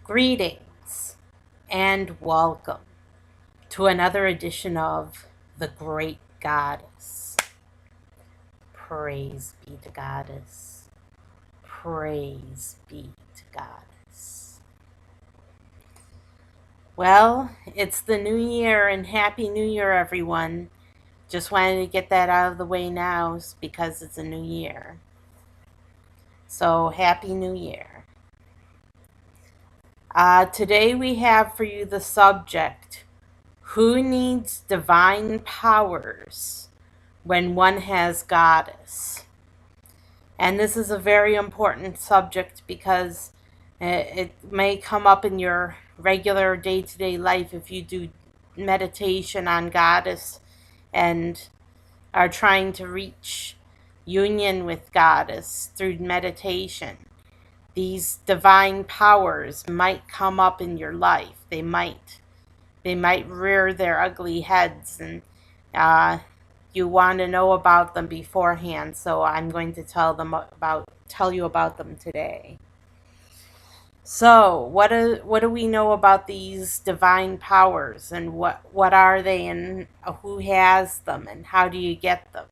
Greetings and welcome to another edition of The Great Goddess. Praise be to Goddess. Praise be to Goddess. Well, it's the new year and Happy New Year, everyone. Just wanted to get that out of the way now because it's a new year. So, Happy New Year. Today we have for you the subject, who needs divine powers when one has Goddess? And this is a very important subject because it may come up in your regular day-to-day life if you do meditation on Goddess and are trying to reach union with Goddess through meditation. These divine powers might come up in your life. They might rear their ugly heads, and you want to know about them beforehand. So I'm going to tell you about them today. So what do we know about these divine powers, and what are they, and who has them, and how do you get them?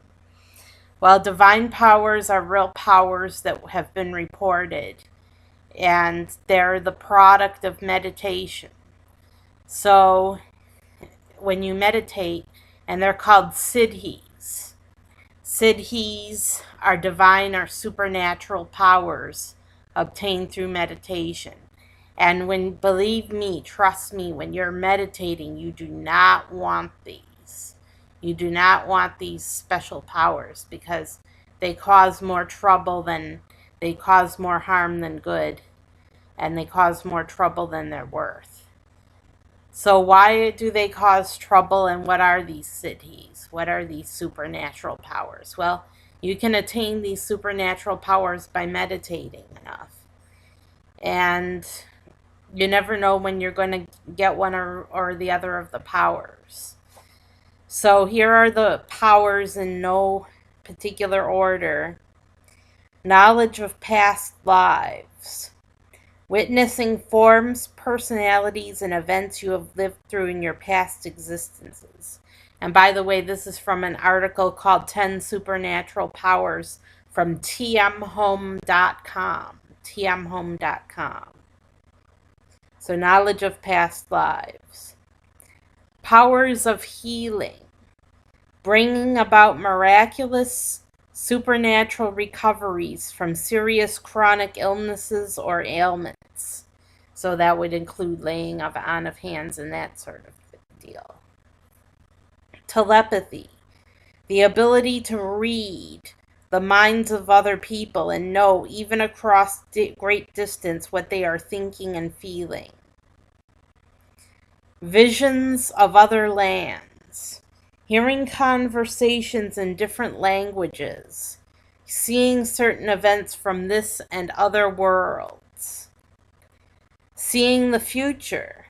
Well, divine powers are real powers that have been reported, and they're the product of meditation. So when you meditate, and they're called siddhis. Siddhis are divine or supernatural powers obtained through meditation. And believe me, trust me, when you're meditating, you do not want these. You do not want these special powers because they cause more harm than good, and they cause more trouble than they're worth. So why do they cause trouble, and what are these siddhis? What are these supernatural powers? Well, you can attain these supernatural powers by meditating enough. And you never know when you're going to get one or the other of the powers. So here are the powers in no particular order. Knowledge of past lives. Witnessing forms, personalities, and events you have lived through in your past existences. And by the way, this is from an article called 10 Supernatural Powers from tmhome.com. tmhome.com. So knowledge of past lives. Powers of healing. Bringing about miraculous supernatural recoveries from serious chronic illnesses or ailments. So that would include laying on of hands and that sort of deal. Telepathy. The ability to read the minds of other people and know, even across great distance, what they are thinking and feeling. Visions of other lands. Hearing conversations in different languages, seeing certain events from this and other worlds. Seeing the future,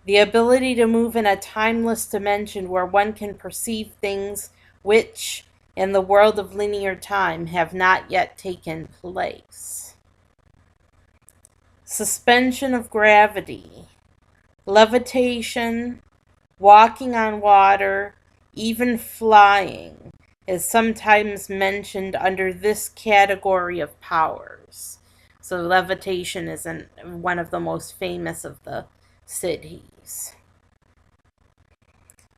the ability to move in a timeless dimension where one can perceive things which, in the world of linear time, have not yet taken place. Suspension of gravity, levitation, walking on water, even flying is sometimes mentioned under this category of powers. So levitation is one of the most famous of the siddhis.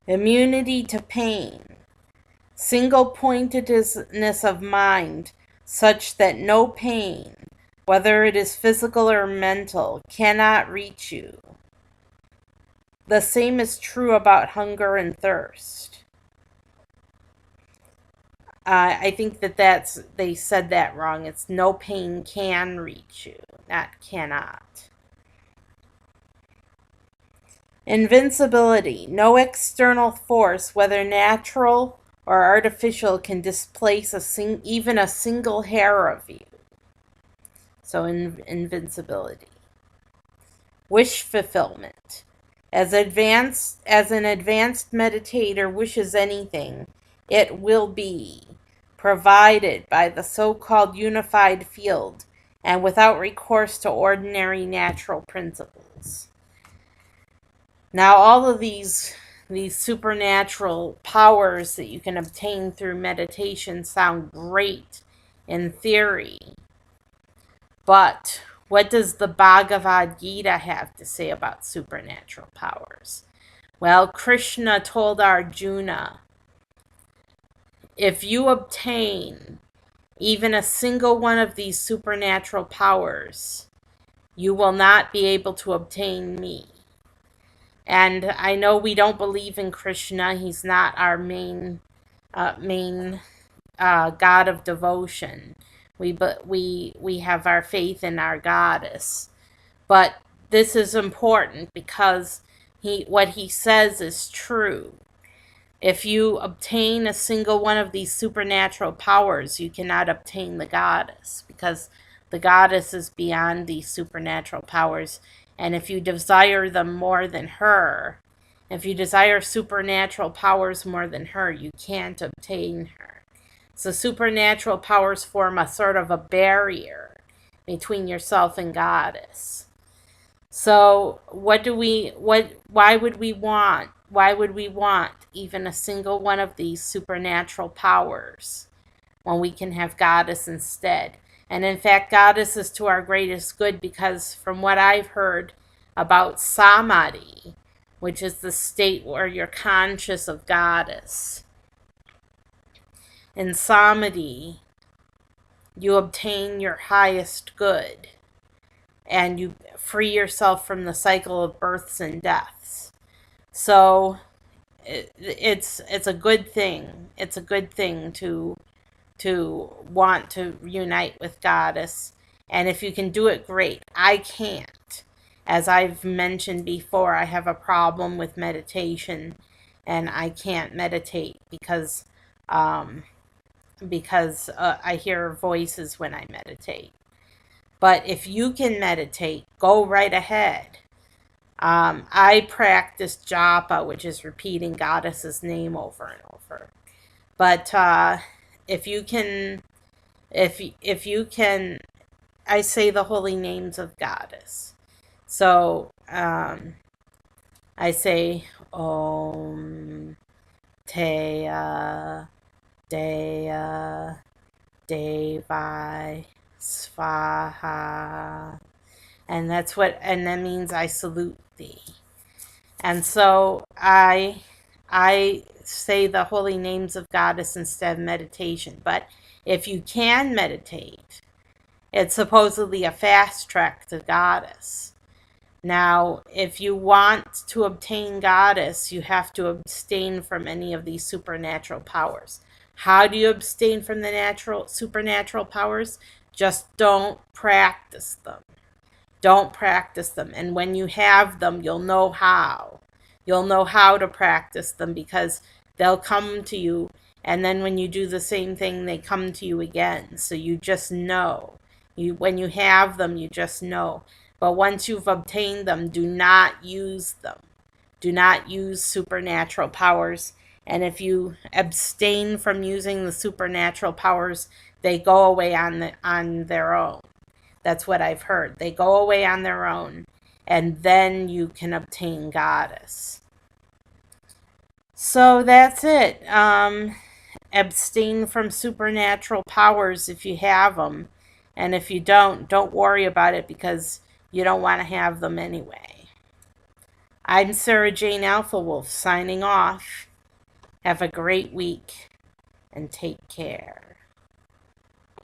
Immunity to pain. Single-pointedness of mind such that no pain, whether it is physical or mental, cannot reach you. The same is true about hunger and thirst. I think they said that wrong. It's no pain can reach you, not cannot. Invincibility. No external force, whether natural or artificial, can displace even a single hair of you. So invincibility. Wish fulfillment. As an advanced meditator wishes anything, it will be provided by the so-called unified field and without recourse to ordinary natural principles. Now, all of these supernatural powers that you can obtain through meditation sound great in theory, but what does the Bhagavad Gita have to say about supernatural powers? Well, Krishna told Arjuna, if you obtain even a single one of these supernatural powers, you will not be able to obtain me. And I know we don't believe in Krishna. He's not our main God of devotion. We have our faith in our goddess. But this is important because what he says is true. If you obtain a single one of these supernatural powers, you cannot obtain the goddess, because the goddess is beyond these supernatural powers. And if you desire them more than her, if you desire supernatural powers more than her, you can't obtain her. So supernatural powers form a sort of a barrier between yourself and goddess. So why would we want even a single one of these supernatural powers when we can have goddess instead? And in fact, goddess is to our greatest good, because from what I've heard about samadhi, which is the state where you're conscious of goddess, in samadhi, you obtain your highest good and you free yourself from the cycle of births and deaths. So it's a good thing. It's a good thing to want to unite with goddess. And if you can do it, great. I can't. As I've mentioned before, I have a problem with meditation, and I can't meditate because I hear voices when I meditate. But if you can meditate, go right ahead. I practice japa, which is repeating goddess's name over and over. But if you can, I say the holy names of goddess. So I say Om Teya Deya Devai Svaha, and that means I salute thee. And so I say the holy names of goddess instead of meditation. But if you can meditate, it's supposedly a fast track to goddess. Now, if you want to obtain goddess, you have to abstain from any of these supernatural powers. How do you abstain from the supernatural powers? Just don't practice them. Don't practice them. And when you have them, you'll know how. You'll know how to practice them, because they'll come to you. And then when you do the same thing, they come to you again. So you just know. When you have them, you just know. But once you've obtained them, do not use them. Do not use supernatural powers. And if you abstain from using the supernatural powers, they go away on their own. That's what I've heard. They go away on their own, and then you can obtain goddess. So that's it. Abstain from supernatural powers if you have them. And if you don't worry about it, because you don't want to have them anyway. I'm Sarah Jane Alpha Wolf, signing off. Have a great week and take care.